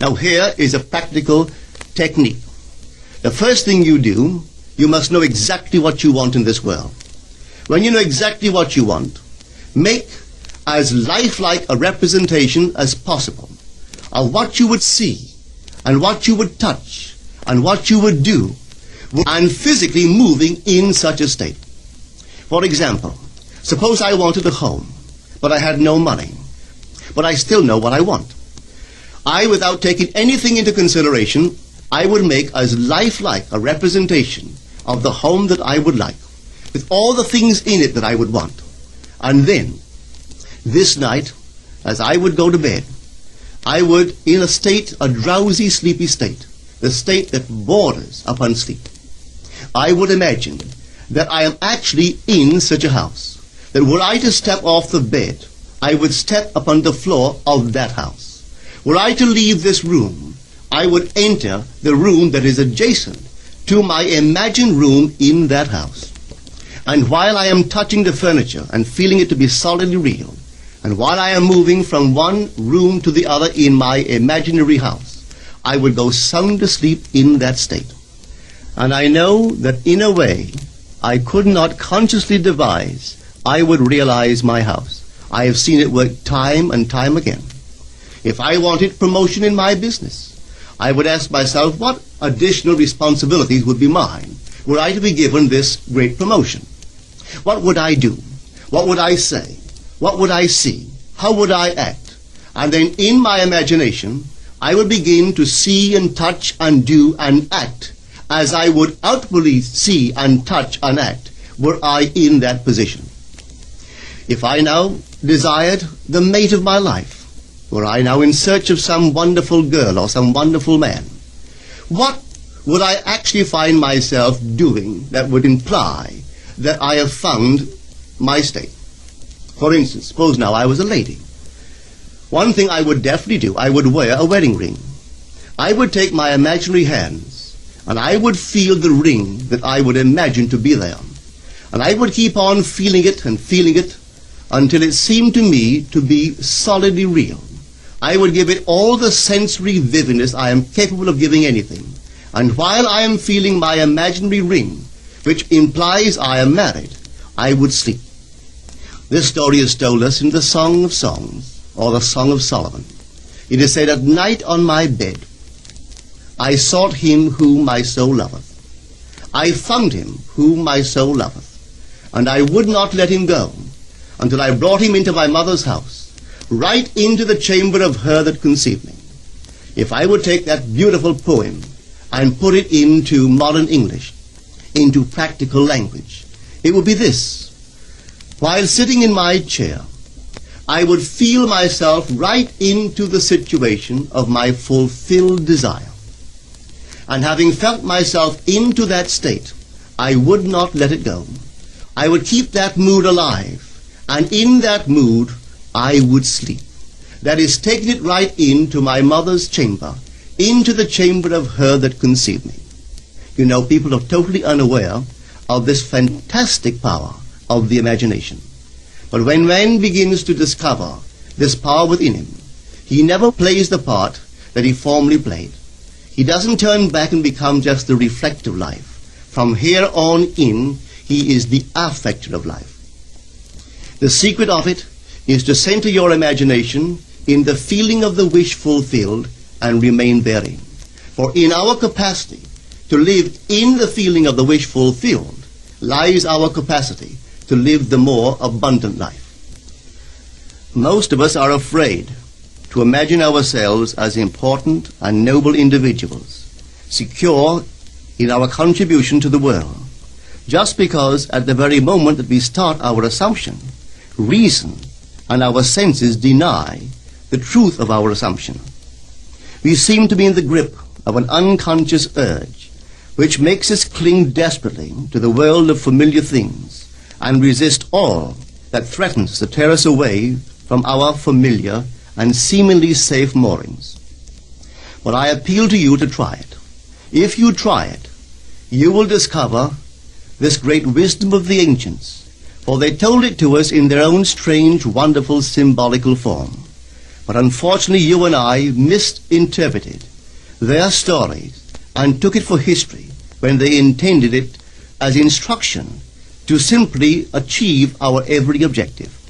Now here is a practical technique. The first thing you do, you must know exactly what you want in this world. When you know exactly what you want, make as lifelike a representation as possible of what you would see and what you would touch and what you would do and physically moving in such a state. For example, suppose I wanted a home, but I had no money, but I still know what I want. I, without taking anything into consideration, I would make as lifelike a representation of the home that I would like, with all the things in it that I would want. And then, this night, as I would go to bed, I would, in a state, a drowsy, sleepy state, the state that borders upon sleep, I would imagine that I am actually in such a house, that were I to step off the bed, I would step upon the floor of that house. Were I to leave this room, I would enter the room that is adjacent to my imagined room in that house. And while I am touching the furniture and feeling it to be solidly real, and while I am moving from one room to the other in my imaginary house, I would go sound asleep in that state. And I know that in a way I could not consciously devise, I would realize my house. I have seen it work time and time again. If I wanted promotion in my business, I would ask myself what additional responsibilities would be mine were I to be given this great promotion. What would I do? What would I say? What would I see? How would I act? And then in my imagination, I would begin to see and touch and do and act as I would outwardly see and touch and act were I in that position. If I now desired the mate of my life, were I now in search of some wonderful girl or some wonderful man, what would I actually find myself doing that would imply that I have found my state? For instance, suppose now I was a lady. One thing I would definitely do, I would wear a wedding ring. I would take my imaginary hands and I would feel the ring that I would imagine to be there. And I would keep on feeling it until it seemed to me to be solidly real. I would give it all the sensory vividness I am capable of giving anything. And while I am feeling my imaginary ring, which implies I am married, I would sleep. This story is told us in the Song of Songs, or the Song of Solomon. It is said, "At night on my bed, I sought him whom my soul loveth. I found him whom my soul loveth, and I would not let him go, until I brought him into my mother's house, right into the chamber of her that conceived me." If I would take that beautiful poem and put it into modern English, into practical language, it would be this. While sitting in my chair, I would feel myself right into the situation of my fulfilled desire. And having felt myself into that state, I would not let it go. I would keep that mood alive, and in that mood, I would sleep. That is, taking it right into my mother's chamber, into the chamber of her that conceived me. You know, people are totally unaware of this fantastic power of the imagination. But when man begins to discover this power within him, he never plays the part that he formerly played. He doesn't turn back and become just the reflective life. From here on in, he is the affecter of life. The secret of it is to center your imagination in the feeling of the wish fulfilled and remain therein. For in our capacity to live in the feeling of the wish fulfilled lies our capacity to live the more abundant life. Most of us are afraid to imagine ourselves as important and noble individuals, secure in our contribution to the world, just because at the very moment that we start our assumption, reason and our senses deny the truth of our assumption. We seem to be in the grip of an unconscious urge which makes us cling desperately to the world of familiar things and resist all that threatens to tear us away from our familiar and seemingly safe moorings. But I appeal to you to try it. If you try it, you will discover this great wisdom of the ancients, for they told it to us in their own strange, wonderful, symbolical form. But unfortunately, you and I misinterpreted their stories and took it for history when they intended it as instruction to simply achieve our every objective.